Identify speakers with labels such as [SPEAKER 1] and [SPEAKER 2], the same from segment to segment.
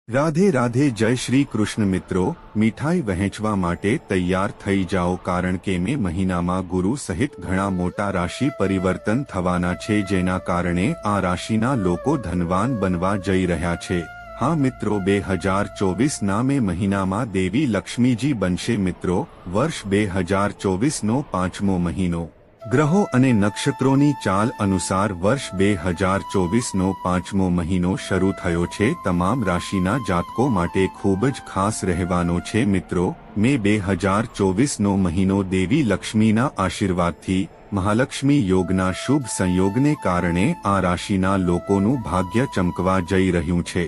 [SPEAKER 1] રાધે રાધે જય શ્રી કૃષ્ણ મિત્રો મીઠાઈ વહેંચવા માટે તૈયાર થઈ જાઓ કારણ કે મે મહિનામાં ગુરુ સહિત ઘણા મોટા રાશિ પરિવર્તન થવાના છે જેના કારણે આ રાશિના લોકો ધનવાન બનવા જઈ રહ્યા છે। હા મિત્રો 2024ના મે મહિનામાં દેવી લક્ષ્મીજી બનશે। મિત્રો વર્ષ 2024નો 5મો મહિનો ગ્રહો અને નક્ષત્રોની ચાલ અનુસાર વર્ષ 2024નો 5મો મહિનો શરૂ થયો છે। તમામ રાશિના જાતકો માટે ખૂબ જ ખાસ રહેવાનો છે। મિત્રો મે 2024નો મહિનો દેવી લક્ષ્મીના આશીર્વાદથી મહાલક્ષ્મી યોગના શુભ સંયોગને કારણે આ રાશિના લોકોનું ભાગ્ય ચમકવા જઈ રહ્યું છે।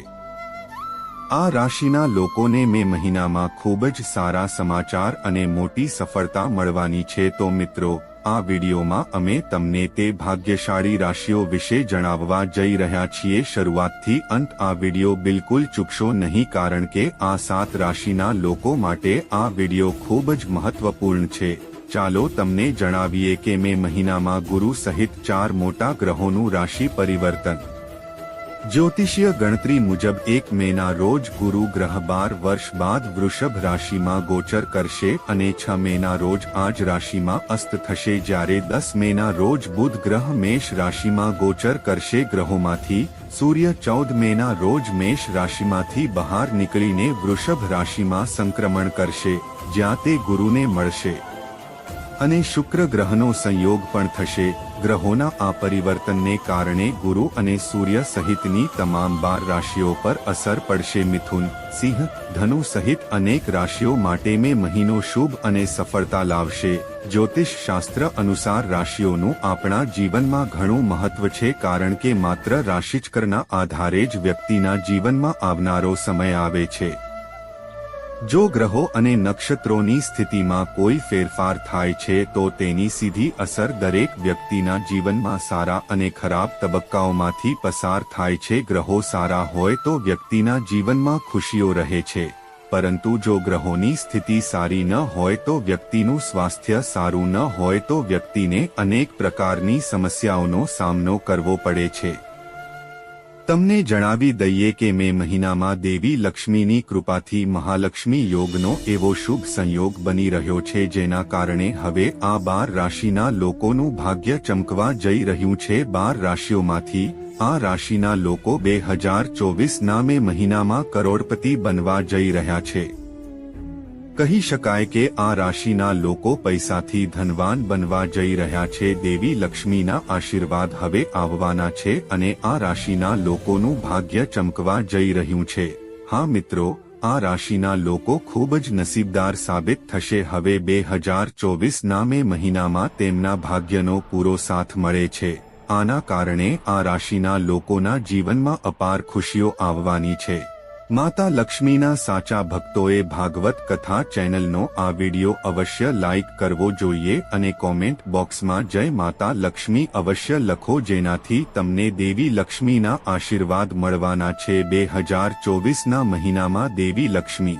[SPEAKER 1] આ રાશિના લોકોને મે મહિનામાં ખૂબ જ સારા સમાચાર અને મોટી સફળતા મળવાની છે। તો મિત્રો આ વિડીયોમાં અમે તમને તે ભાગ્યશાળી રાશિઓ વિશે જણાવવા જઈ રહ્યા છીએ। શરૂઆતથી અંત આ વિડીયો બિલકુલ ચૂકશો નહીં કારણ કે આ 7 રાશિના લોકો માટે આ વિડીયો ખૂબ જ મહત્વપૂર્ણ છે। ચાલો તમને જણાવીએ કે મે મહિનામાં ગુરુ સહિત 4 મોટા ગ્રહોનું રાશિ પરિવર્તન। જ્યોતિષીય ગણતરી મુજબ 1 મેના રોજ ગુરુ ગ્રહ 12 વર્ષ બાદ વૃષભ રાશિમાં ગોચર કરશે અને 6 મેના રોજ આ જ રાશિમાં અસ્ત થશે, જ્યારે 10 મેના રોજ બુધ ગ્રહ મેષ રાશિમાં ગોચર કરશે। ગ્રહોમાંથી સૂર્ય 14 મેના રોજ મેષ રાશિમાંથી બહાર નીકળીને વૃષભ રાશિમાં સંક્રમણ કરશે, જ્યાં તે ગુરુને મળશે અને શુક્ર ગ્રહનો સંયોગ પણ થશે। ગ્રહોના આ પરિવર્તનને કારણે ગુરુ અને સૂર્ય સહિતની તમામ 12 રાશિઓ પર અસર પડશે। મિથુન, સિંહ, ધનુ સહિત અનેક રાશિઓ માટે મે મહિનો શુભ અને સફળતા લાવશે। જ્યોતિષ શાસ્ત્ર અનુસાર રાશિઓનું આપણા જીવનમાં ઘણું મહત્વ છે કારણ કે માત્ર રાશિચક્રના આધારે જ વ્યક્તિના જીવનમાં આવનારો સમય આવે છે। જો ગ્રહો અને નક્ષત્રોની સ્થિતિમાં કોઈ ફેરફાર થાય છે તો તેની સીધી અસર દરેક વ્યક્તિના જીવનમાં સારા અને ખરાબ તબક્કાઓમાંથી પસાર થાય છે। ગ્રહો સારા હોય તો વ્યક્તિના જીવનમાં ખુશીઓ રહે છે, પરંતુ જો ગ્રહોની સ્થિતિ સારી ન હોય તો વ્યક્તિનું સ્વાસ્થ્ય સારું ન હોય તો વ્યક્તિને અનેક પ્રકારની સમસ્યાઓનો સામનો કરવો પડે છે। તમને જણાવી દઈએ કે મે મહિનામાં દેવી લક્ષ્મીની કૃપાથી મહાલક્ષ્મી યોગનો એવો શુભ સંયોગ બની રહ્યો છે જેના કારણે હવે આ 12 રાશિના લોકોનું ભાગ્ય ચમકવા જઈ રહ્યું છે। 12 રાશિઓમાંથી આ રાશિના લોકો 2024ના મે મહિનામાં કરોડપતિ બનવા જઈ રહ્યા છે। કહી શકાય કે આ રાશિના લોકો પૈસાથી ધનવાન બનવા જઈ રહ્યા છે। દેવી લક્ષ્મીના આશીર્વાદ હવે આવવાના છે અને આ રાશિના લોકોનું ભાગ્ય ચમકવા જઈ રહ્યું છે। હા મિત્રો, આ રાશિના લોકો ખૂબ જ નસીબદાર સાબિત થશે। હવે 2024ના મે મહિનામાં તેમના ભાગ્યનો પૂરો સાથ મળે છે। આના કારણે આ રાશિના લોકોના જીવનમાં અપાર ખુશીઓ આવવાની છે। માતા લક્ષ્મીના સાચા ભક્તોએ ભાગવત કથા ચેનલનો આ વિડીયો અવશ્ય લાઈક કરવો જોઈએ અને કોમેન્ટ બોક્સમાં જય માતા લક્ષ્મી અવશ્ય લખો, જેનાથી તમને દેવી લક્ષ્મીના આશીર્વાદ મળવાના છે। 2024ના મહિનામાં દેવી લક્ષ્મી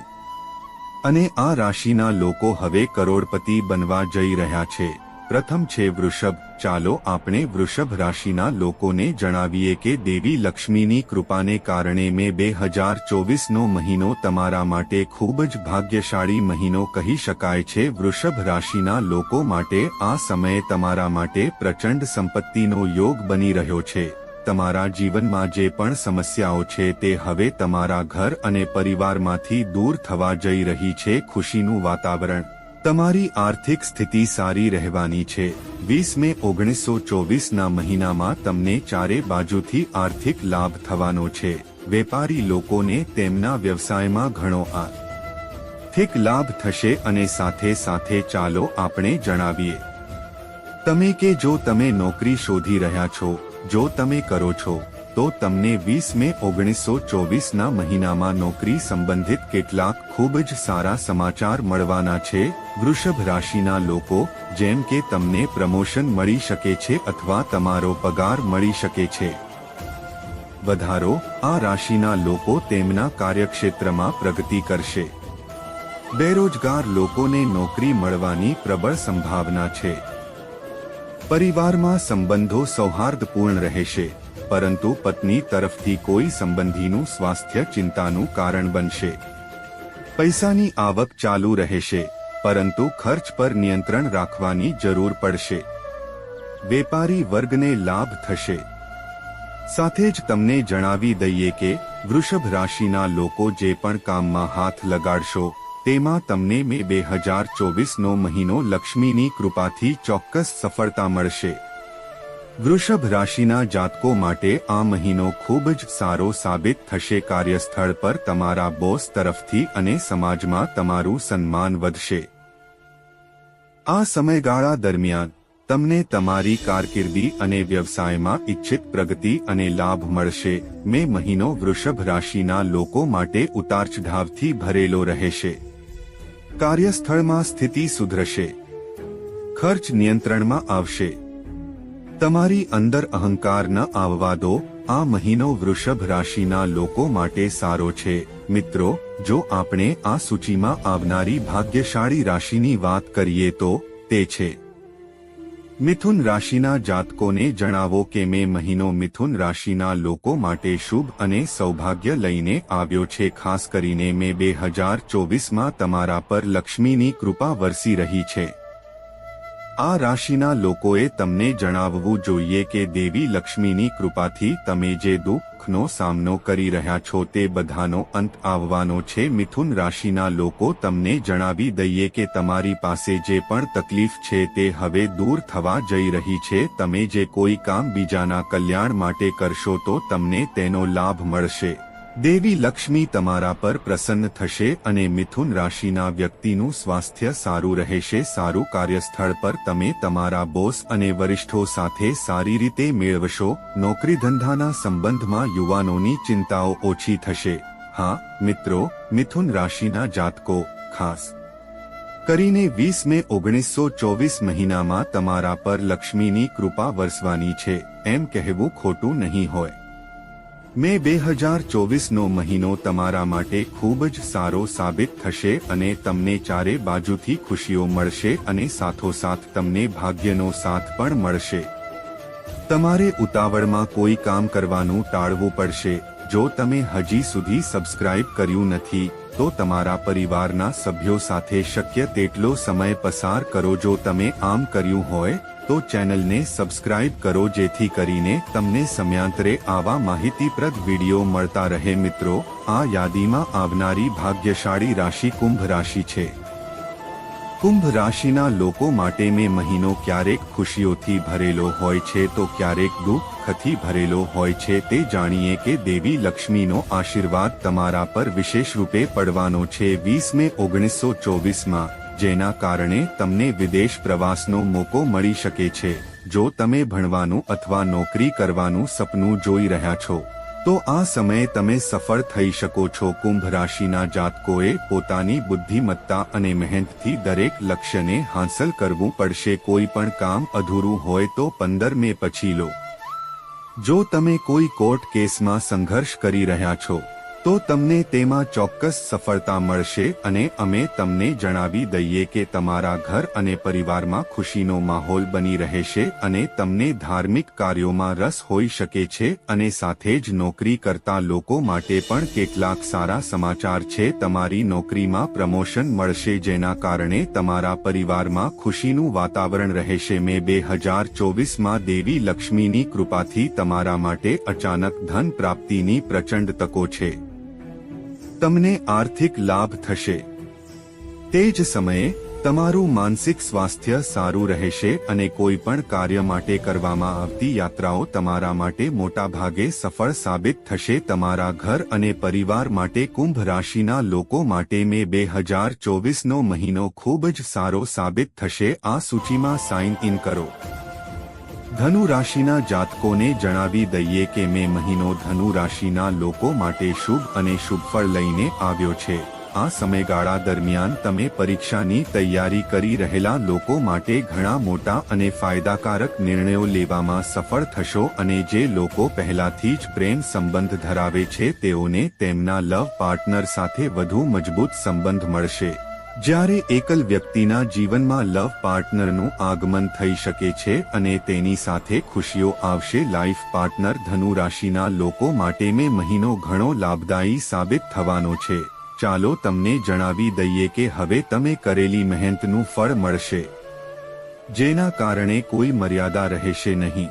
[SPEAKER 1] અને આ રાશિના લોકો હવે કરોડપતિ બનવા જઈ રહ્યા છે। પ્રથમ છે વૃષભ। ચાલો આપણે વૃષભ રાશિના લોકોને જણાવીએ કે દેવી લક્ષ્મીની કૃપાને કારણે મે 2024નો મહિનો તમારા માટે ખૂબ જ ભાગ્યશાળી મહિનો કહી શકાય છે। વૃષભ રાશિના લોકો માટે આ સમય તમારા માટે પ્રચંડ સંપત્તિનો યોગ બની રહ્યો છે। તમારા જીવનમાં જે પણ સમસ્યાઓ છે તે હવે તમારા ઘર અને પરિવારમાંથી દૂર થવા જઈ રહી છે। ખુશીનું વાતાવરણ, તમારી આર્થિક સ્થિતિ સારી રહેવાની છે। 20 મે 1924ના મહિનામાં તમને ચારે બાજુથી આર્થિક લાભ થવાનો છે। વેપારી લોકોને તેમના વ્યવસાયમાં ઘણો આર્થિક લાભ થશે અને સાથે સાથે ચાલો આપણે જણાવીએ તમે કે જો તમે નોકરી શોધી રહ્યા છો, જો તમે કરો છો તો તમને 20 મે 1924ના મહિનામાં નોકરી સંબંધિત કેટલાક ખૂબ જ સારા સમાચાર મળવાના છે। વૃષભ રાશિના લોકો, જેમ કે તમને પ્રમોશન મળી શકે છે અથવા તમારો પગાર મળી શકે છે। વધારો, આ રાશિના લોકો તેમના કાર્યક્ષેત્રમાં પ્રગતિ કરશે। બેરોજગાર લોકોને નોકરી મળવાની પ્રબળ સંભાવના છે। પરિવારમાં સંબંધો સૌહાર્દપૂર્ણ રહેશે। પરંતુ પત્ની તરફથી કોઈ સંબંધીનું સ્વાસ્થ્ય ચિંતાનું કારણ બનશે। પૈસાની આવક ચાલુ રહેશે, પરંતુ ખર્ચ પર નિયંત્રણ રાખવાની જરૂર પડશે। વેપારી વર્ગને લાભ થશે। સાથે જ તમને જણાવી દઈએ કે વૃષભ રાશિના લોકો જે પણ કામમાં હાથ લગાડશો તેમાં તમને મે 2024નો મહિનો લક્ષ્મીની કૃપાથી ચોક્કસ સફળતા મળશે। વૃષભ રાશિના જાતકો માટે આ મહિનો ખૂબ જ સારો સાબિત થશે। કાર્યસ્થળ પર તમારા બોસ તરફથી અને સમાજમાં તમારું સન્માન વધશે। આ સમયગાળા દરમિયાન તમને તમારી કારકિર્દી અને વ્યવસાયમાં ઇચ્છિત પ્રગતિ અને લાભ મળશે। મે મહિનો વૃષભ રાશિના લોકો માટે ઉતાર-ચઢાવથી ભરેલો રહેશે। કાર્યસ્થળમાં સ્થિતિ સુધરશે। ખર્ચ નિયંત્રણમાં આવશે। તમારી અંદર અહંકાર ન આવવા દો। આ મહિનો વૃષભ રાશિના લોકો માટે સારો છે। મિત્રો, જો આપણે આ સૂચિમાં આવનારી ભાગ્યશાળી રાશિની વાત કરીએ તો તે છે મિથુન રાશિના જાતકોને જણાવો કે મે મહિનો મિથુન રાશિના લોકો માટે શુભ અને સૌભાગ્ય લઈને આવ્યો છે। ખાસ કરીને મે 2024માં તમારા પર લક્ષ્મીની કૃપા વરસી રહી છે। આ રાશિના લોકોએ તમને જણાવવું જોઈએ કે દેવી લક્ષ્મીની કૃપાથી તમે જે દુઃખનો સામનો કરી રહ્યા છો તે બધાનો અંત આવવાનો છે। મિથુન રાશિના લોકો તમને જણાવી દઈએ કે તમારી પાસે જે પણ તકલીફ છે તે હવે દૂર થવા જઈ રહી છે। તમે જે કોઈ કામ બીજાના કલ્યાણ માટે કરશો તો તમને તેનો લાભ મળશે। દેવી લક્ષ્મી તમારા પર પ્રસન્ન થશે અને મિથુન રાશિના વ્યક્તિનું સ્વાસ્થ્ય સારું રહેશે। સારું કાર્યસ્થળ પર તમે તમારા બોસ અને વરિષ્ઠો સાથે સારી રીતે મેળવશો। નોકરી ધંધાના સંબંધમાં યુવાનોની ચિંતાઓ ઓછી થશે। હા મિત્રો, મિથુન રાશિના જાતકો ખાસ કરીને 20 મે 1924 મહિનામાં તમારા પર લક્ષ્મીની કૃપા વરસવાની છે એમ કહેવું ખોટું નહીં હોય। મે 2024નો મહિનો તમારા માટે ખૂબ જ સારો સાબિત થશે અને તમને ચારે બાજુથી ખુશીઓ મળશે અને સાથોસાથ તમને ભાગ્યનો સાથ પણ મળશે। તમારે ઉતાવળમાં કોઈ કામ કરવાનું ટાળવું પડશે। જો તમે હજી સુધી સબસ્ક્રાઇબ કર્યું નથી તો તમારા પરિવારના સભ્યો સાથે શક્ય તેટલો સમય પસાર કરો। જો તમે આમ કર્યું હોય તો ચેનલને સબસ્ક્રાઇબ કરો જેથી કરીને તમને સમયાંતરે આવા માહિતીપ્રદ વિડીયો મળતા રહે। મિત્રો, આ યાદીમાં આવનારી ભાગ્યશાળી રાશિ કુંભ રાશિ છે। કુંભ રાશિના લોકો માટે મે મહિનો ક્યારેક ખુશીઓથી ભરેલો હોય છે તો ક્યારેક દુઃખથી ભરેલો હોય છે। તે જાણીએ કે દેવી લક્ષ્મીનો આશીર્વાદ તમારા પર વિશેષ રૂપે પડવાનો છે 20 મે 1924માં, જેના કારણે તમને વિદેશ પ્રવાસનો મોકો મળી શકે છે। જો તમે ભણવાનું અથવા નોકરી કરવાનું સપનું જોઈ રહ્યા છો તો આ સમયે તમે સફળ થઈ શકો છો। કુંભ રાશિના જાતકોએ પોતાની બુદ્ધિમત્તા અને મહેનતથી દરેક લક્ષ્યને હાંસલ કરવું પડશે। કોઈ પણ કામ અધૂરું હોય તો 15 મે પછી લો। જો તમે કોઈ કોર્ટ કેસમાં સંઘર્ષ કરી રહ્યા છો તો તમને તેમાં ચોક્કસ સફળતા મળશે અને અમે તમને જણાવી દઈએ કે તમારા ઘર અને પરિવારમાં ખુશીનો માહોલ બની રહેશે અને તમને ધાર્મિક કાર્યોમાં રસ હોઈ શકે છે। અને સાથે જ નોકરી કરતા લોકો માટે પણ કેટલાક સારા સમાચાર છે। તમારી નોકરીમાં પ્રમોશન મળશે જેના કારણે તમારા પરિવારમાં ખુશીનું વાતાવરણ રહેશે। મે 2024માં દેવી લક્ષ્મીની કૃપાથી તમારા માટે અચાનક ધન પ્રાપ્તિની પ્રચંડ તકો છે। તમને આર્થિક લાભ થશે। તે જ સમયે તમારું માનસિક સ્વાસ્થ્ય સારું રહેશે અને કોઈ પણ કાર્ય માટે કરવામાં આવતી યાત્રાઓ તમારા માટે મોટા ભાગે સફળ સાબિત થશે। તમારા ઘર અને પરિવાર માટે કુંભ રાશિના લોકો માટે મે 2024નો મહિનો ખૂબ જ સારો સાબિત થશે। આ સૂચિમાં સાઇન ઇન કરો। ધનુ રાશિના જાતકોને જણાવી દઈએ કે મે મહિનો ધનુ રાશિના લોકો માટે શુભ અને શુભફળ લઈને આવ્યો છે। આ સમયગાળા દરમિયાન તમે પરીક્ષાની તૈયારી કરી રહેલા લોકો માટે ઘણા મોટા અને ફાયદાકારક નિર્ણયો લેવામાં સફળ થશો અને જે લોકો પહેલાથી જ પ્રેમ સંબંધ ધરાવે છે તેઓને તેમના લવ પાર્ટનર સાથે વધુ મજબૂત સંબંધ મળશે। જ્યારે એકલ વ્યક્તિના જીવનમાં લવ પાર્ટનરનું આગમન થઈ શકે છે અને તેની સાથે ખુશીઓ આવશે. લાઈફ પાર્ટનર ધનુ રાશિના લોકો માટે મે મહિનો ઘણો લાભદાયી સાબિત થવાનો છે. ચાલો તમને જણાવી દઈએ કે હવે તમે કરેલી મહેનતનું ફળ મળશે, જેના કારણે કોઈ મર્યાદા રહેશે નહીં.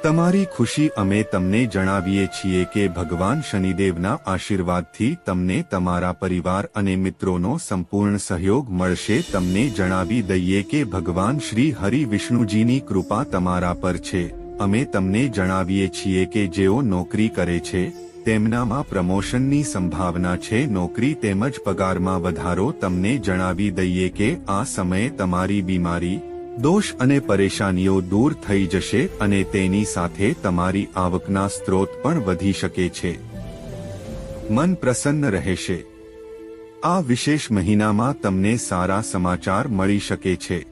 [SPEAKER 1] તમારી ખુશી અમે તમને જણાવીએ છીએ કે ભગવાન શનિદેવના આશીર્વાદથી તમને તમારા પરિવાર અને મિત્રોનો સંપૂર્ણ સહયોગ મળશે. તમને જણાવી દઈએ કે ભગવાન શ્રી હરિ વિષ્ણુજીની કૃપા તમારા પર છે. અમે તમને જણાવીએ છીએ કે જેઓ નોકરી કરે છે તેમનામાં પ્રમોશનની સંભાવના છે. નોકરી તેમજ પગારમાં વધારો. તમને જણાવી દઈએ કે આ સમયે તમારી બીમારી, દોષ અને પરેશાનીઓ દૂર થઈ જશે અને તેની સાથે તમારી આવકના સ્ત્રોત પણ વધી શકે છે. મન પ્રસન્ન રહેશે. આ વિશેષ મહિનામાં તમને સારા સમાચાર મળી શકે છે.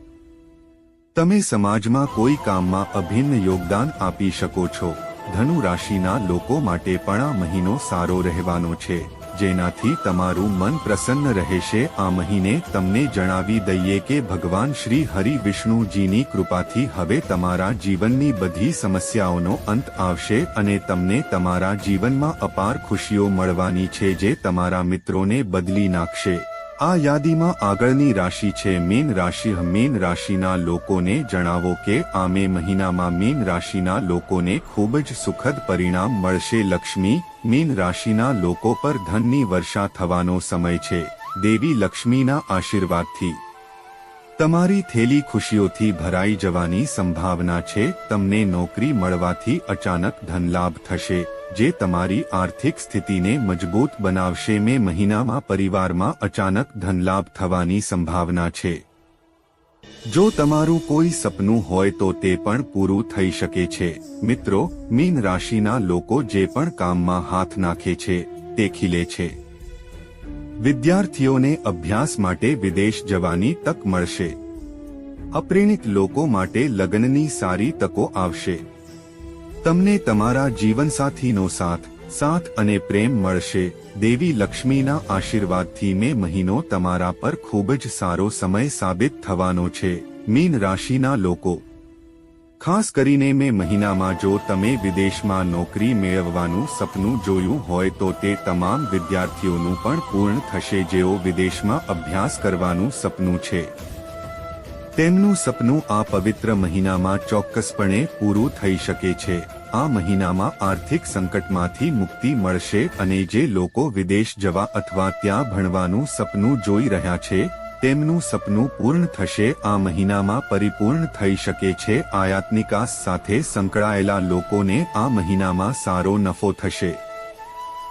[SPEAKER 1] તમે સમાજમાં કોઈ કામમાં અભિન્ન યોગદાન આપી શકો છો. ધનુ રાશિના લોકો માટે પણ આ મહિનો સારો રહેવાનો છે, જેનાથી તમારું મન પ્રસન્ન રહેશે. આ મહિને તમને જણાવી દઈએ કે ભગવાન શ્રી હરિ વિષ્ણુજીની કૃપાથી હવે તમારા જીવનની બધી સમસ્યાઓનો અંત આવશે અને તમને તમારા જીવનમાં અપાર ખુશીઓ મળવાની છે, જે તમારા મિત્રોને બદલી નાખશે. આ યાદીમાં આગળની રાશિ છે મીન રાશિ. મીન રાશિના લોકોને જણાવો કે આ મે મહિનામાં મીન રાશિના લોકોને ખૂબ જ સુખદ પરિણામ મળશે. લક્ષ્મી. મીન રાશિના લોકો પર ધનની વર્ષા થવાનો સમય છે. દેવી લક્ષ્મીના આશીર્વાદથી તમારી થેલી ખુશીઓથી ભરાઈ જવાની સંભાવના છે. તમને નોકરી મળવાથી અચાનક ધનલાભ થશે, જે તમારી આર્થિક સ્થિતિને મજબૂત બનાવશે. મે મહિનામાં પરિવારમાં અચાનક ધનલાભ થવાની સંભાવના છે. જો તમારું કોઈ સપનું હોય તો તે પણ પૂરું થઈ શકે છે. મિત્રો, મીન રાશિના લોકો જે પણ કામમાં હાથ નાખે છે તે ખીલે છે. વિદ્યાર્થીઓને અભ્યાસ માટે વિદેશ જવાની તક મળશે. અપરિણીત લોકો માટે લગ્નની સારી તકો આવશે. તમને તમારા જીવનસાથીનો સાથ અને પ્રેમ મળશે. દેવી લક્ષ્મીના આશીર્વાદથી મે મહિનો તમારા પર ખૂબ જ સારો સમય સાબિત થવાનો છે. મીન રાશિના લોકો, ખાસ કરીને મે મહિનામાં જો તમે વિદેશમાં નોકરી મેળવવાનું સપનું જોયું હોય તો તે તમામ વિદ્યાર્થીઓનું પણ પૂર્ણ થશે. જેઓ વિદેશમાં અભ્યાસ કરવાનું સપનું છે તેમનું સપનું આ પવિત્ર મહિનામાં ચોક્કસપણે પૂરું થઈ શકે છે. આ મહિનામાં આર્થિક સંકટમાંથી મુક્તિ મળશે અને જે લોકો વિદેશ જવા અથવા ત્યાં ભણવાનું સપનું જોઈ રહ્યા છે તેમનું સપનું પૂર્ણ થશે. આ મહિનામાં પરિપૂર્ણ થઈ શકે છે. આયાત નિકાસ સાથે સંકળાયેલા લોકોને આ મહિનામાં સારો નફો થશે.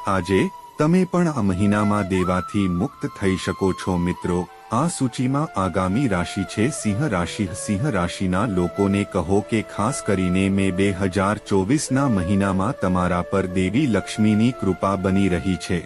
[SPEAKER 1] આજે તમે પણ આ મહિનામાં દેવાથી મુક્ત થઈ શકો છો. મિત્રો, આ સૂચિમાં આગામી રાશિ છે સિંહ રાશિ. સિંહ રાશિના લોકોને કહો કે ખાસ કરીને મે 2024ના મહિનામાં તમારા પર દેવી લક્ષ્મીની કૃપા બની રહી છે.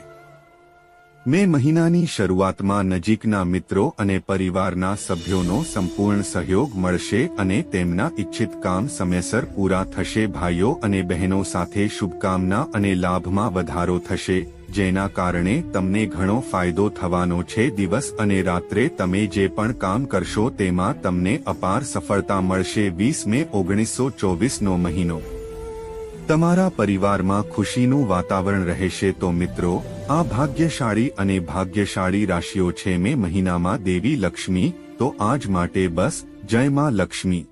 [SPEAKER 1] મે મહિનાની શરૂઆતમાં નજીકના મિત્રો અને પરિવારના સભ્યોનો સંપૂર્ણ સહયોગ મળશે અને તેમના ઇચ્છિત કામ સમયસર પૂરા થશે. ભાઈઓ અને બહેનો સાથે શુભકામના અને લાભમાં વધારો થશે, જેના કારણે તમને ઘણો ફાયદો થવાનો છે. દિવસ અને રાત્રે તમે જે પણ કામ કરશો તેમાં તમને અપાર સફળતા મળશે. 20 મે 1924નો મહિનો તમારા પરિવારમાં ખુશીનું વાતાવરણ રહેશે. તો મિત્રો, આ ભાગ્યશાળી અને ભાગ્યશાળી રાશિઓ છે મે મહિનામાં દેવી લક્ષ્મી. તો આજ માટે બસ. જય માં લક્ષ્મી.